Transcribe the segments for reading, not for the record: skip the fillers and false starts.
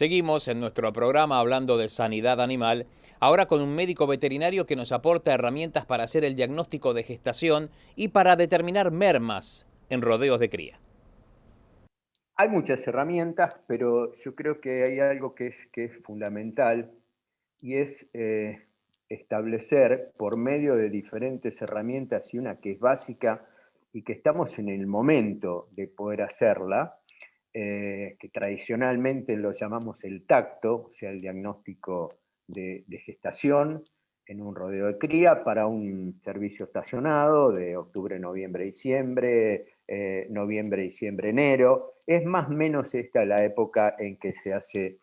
Seguimos en nuestro programa hablando de sanidad animal, ahora con un médico veterinario que nos aporta herramientas para hacer el diagnóstico de gestación y para determinar mermas en rodeos de cría. Hay muchas herramientas, pero yo creo que hay algo que es fundamental y es establecer por medio de diferentes herramientas y una que es básica y que estamos en el momento de poder hacerla, que tradicionalmente lo llamamos el tacto, o sea, el diagnóstico de gestación en un rodeo de cría para un servicio estacionado de octubre, noviembre, diciembre, noviembre, diciembre, enero. Es más o menos esta la época en que se hace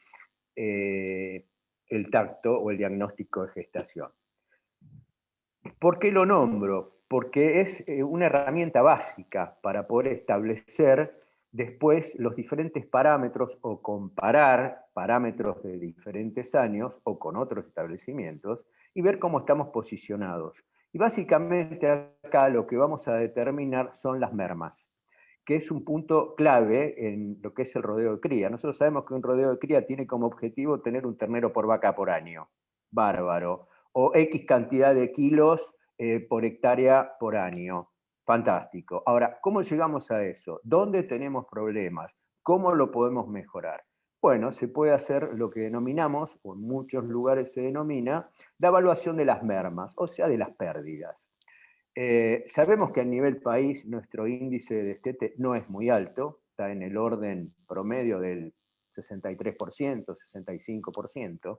el tacto o el diagnóstico de gestación. ¿Por qué lo nombro? Porque es una herramienta básica para poder establecer después los diferentes parámetros o comparar parámetros de diferentes años o con otros establecimientos y ver cómo estamos posicionados. Y básicamente acá lo que vamos a determinar son las mermas, que es un punto clave en lo que es el rodeo de cría. Nosotros sabemos que un rodeo de cría tiene como objetivo tener un ternero por vaca por año. Bárbaro. O X cantidad de kilos por hectárea por año. Fantástico. Ahora, ¿cómo llegamos a eso? ¿Dónde tenemos problemas? ¿Cómo lo podemos mejorar? Bueno, se puede hacer lo que denominamos, o en muchos lugares se denomina, la evaluación de las mermas, o sea, de las pérdidas. Sabemos que a nivel país nuestro índice de destete no es muy alto, está en el orden promedio del 63%, 65%.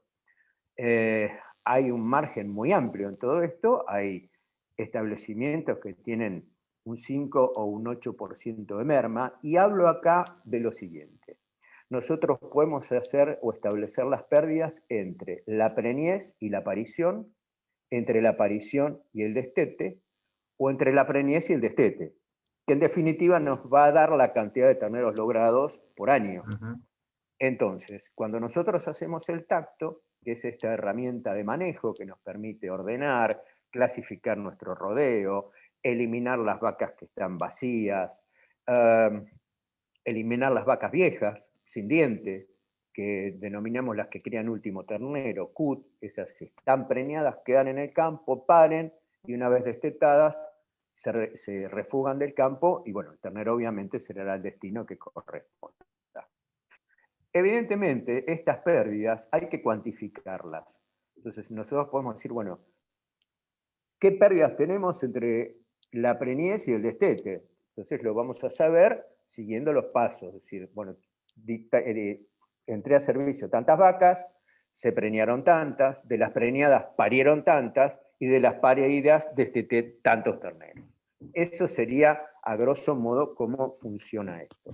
Hay un margen muy amplio en todo esto, hay establecimientos que tienen un 5 o un 8% de merma, y hablo acá de lo siguiente. Nosotros podemos hacer o establecer las pérdidas entre la preñez y la aparición, entre la aparición y el destete, o entre la preñez y el destete, que en definitiva nos va a dar la cantidad de terneros logrados por año. Ujú. Entonces, cuando nosotros hacemos el tacto, que es esta herramienta de manejo que nos permite ordenar, clasificar nuestro rodeo, eliminar las vacas que están vacías, eh, eliminar las vacas viejas, sin diente, que denominamos las que crían último ternero, CUT, esas si están preñadas, quedan en el campo, paren, y una vez destetadas, se refugan del campo, y bueno, el ternero obviamente será el destino que corresponda. Evidentemente, estas pérdidas hay que cuantificarlas. Entonces, nosotros podemos decir, bueno, ¿qué pérdidas tenemos entre la preñez y el destete? Entonces, lo vamos a saber siguiendo los pasos. Es decir, bueno, entré a servicio tantas vacas, se preñaron tantas, de las preñadas parieron tantas, y de las paridas desteté tantos terneros. Eso sería, a grosso modo, cómo funciona esto.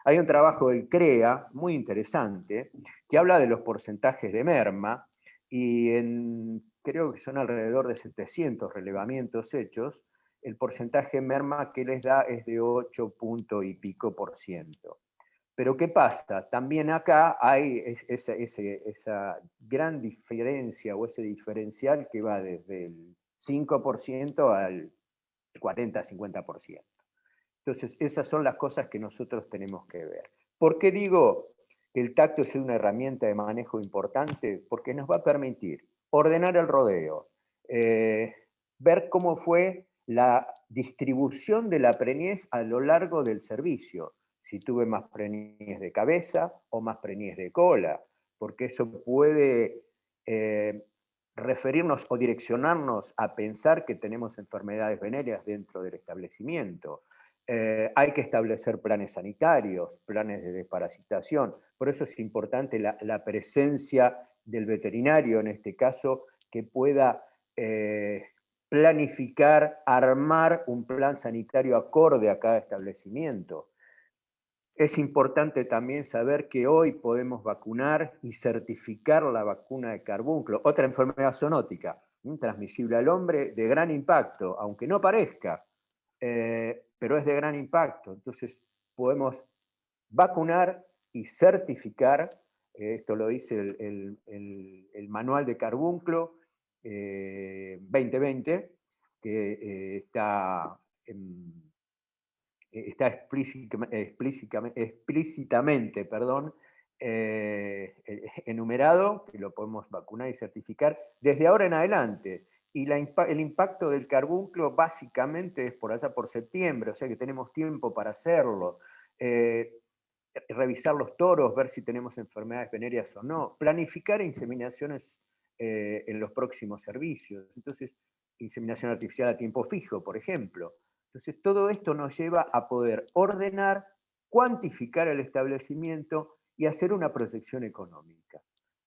Hay un trabajo del CREA muy interesante que habla de los porcentajes de merma, y creo que son alrededor de 700 relevamientos hechos, el porcentaje de merma que les da es de 8 punto y pico por ciento. Pero ¿qué pasa? También acá hay esa gran diferencia o ese diferencial que va desde el 5% al 40-50%. Entonces, esas son las cosas que nosotros tenemos que ver. ¿Por qué digo que el tacto es una herramienta de manejo importante? Porque nos va a permitir ordenar el rodeo, ver cómo fue la distribución de la preñez a lo largo del servicio, si tuve más preñez de cabeza o más preñez de cola, porque eso puede referirnos o direccionarnos a pensar que tenemos enfermedades venéreas dentro del establecimiento. Hay que establecer planes sanitarios, planes de desparasitación. Por eso es importante la presencia del veterinario, en este caso, que pueda planificar, armar un plan sanitario acorde a cada establecimiento. Es importante también saber que hoy podemos vacunar y certificar la vacuna de carbúnculo, otra enfermedad zoonótica, transmisible al hombre, de gran impacto, aunque no parezca, pero es de gran impacto. Entonces, podemos vacunar y certificar, esto lo dice el manual de carbúnculo 2020, que está explícitamente, perdón, enumerado, que lo podemos vacunar y certificar desde ahora en adelante. Y el impacto del carbúnculo básicamente es por allá por septiembre, o sea que tenemos tiempo para hacerlo. Revisar los toros, ver si tenemos enfermedades venéreas o no, planificar inseminaciones en los próximos servicios. Entonces, inseminación artificial a tiempo fijo, por ejemplo. Entonces, todo esto nos lleva a poder ordenar, cuantificar el establecimiento y hacer una proyección económica.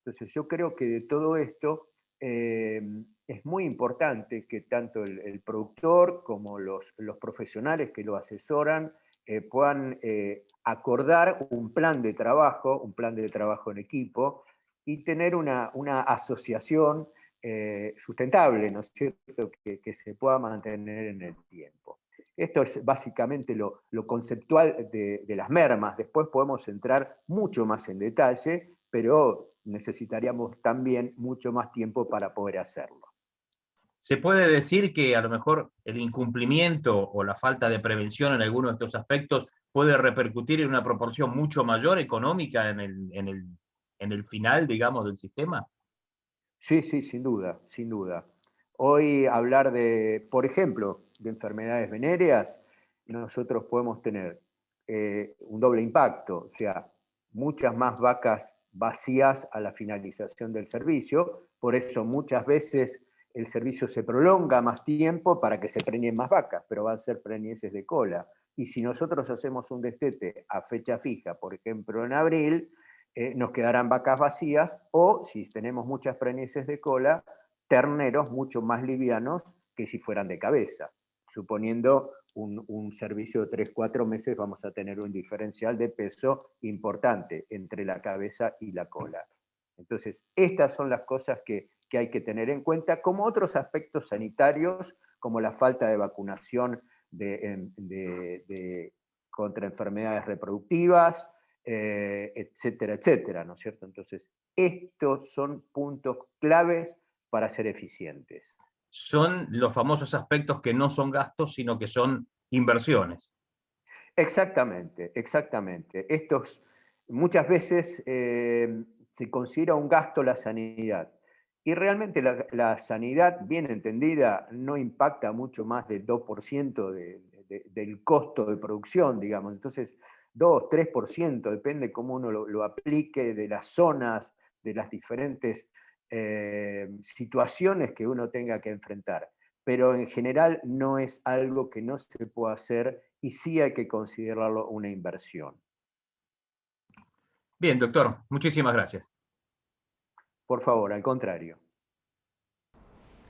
Entonces, yo creo que de todo esto es muy importante que tanto el productor como los profesionales que lo asesoran puedan acordar un plan de trabajo en equipo y tener una asociación sustentable, ¿no es cierto?, que se pueda mantener en el tiempo. Esto es básicamente lo conceptual de las mermas. Después podemos entrar mucho más en detalle, pero necesitaríamos también mucho más tiempo para poder hacerlo. ¿Se puede decir que a lo mejor el incumplimiento o la falta de prevención en algunos de estos aspectos puede repercutir en una proporción mucho mayor económica en el final, digamos, del sistema? Sí, sí, sin duda, sin duda. Hoy hablar de, por ejemplo, de enfermedades venéreas, nosotros podemos tener un doble impacto, o sea, muchas más vacas vacías a la finalización del servicio, por eso muchas veces el servicio se prolonga más tiempo para que se preñen más vacas, pero van a ser preñeces de cola. Y si nosotros hacemos un destete a fecha fija, por ejemplo en abril, nos quedarán vacas vacías o, si tenemos muchas preñeces de cola, terneros mucho más livianos que si fueran de cabeza. Suponiendo un servicio de 3-4 meses, vamos a tener un diferencial de peso importante entre la cabeza y la cola. Entonces, estas son las cosas que hay que tener en cuenta, como otros aspectos sanitarios, como la falta de vacunación contra enfermedades reproductivas, etcétera, etcétera, ¿no es cierto? Entonces, estos son puntos claves para ser eficientes. Son los famosos aspectos que no son gastos, sino que son inversiones. Exactamente, exactamente. Muchas veces se considera un gasto la sanidad. Y realmente la sanidad, bien entendida, no impacta mucho más del 2% del costo de producción, digamos. Entonces, 2-3%, depende cómo uno lo aplique, de las zonas, de las diferentes situaciones que uno tenga que enfrentar. Pero en general no es algo que no se pueda hacer y sí hay que considerarlo una inversión. Bien, doctor, muchísimas gracias. Por favor, al contrario.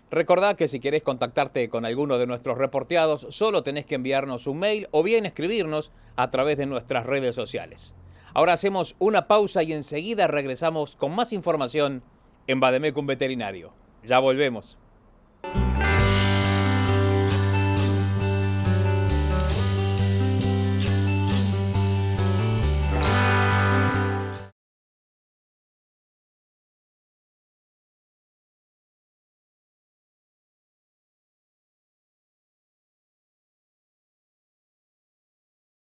Recordá que si querés contactarte con alguno de nuestros reporteados, solo tenés que enviarnos un mail o bien escribirnos a través de nuestras redes sociales. Ahora hacemos una pausa y enseguida regresamos con más información en Vademecum Veterinario. Ya volvemos.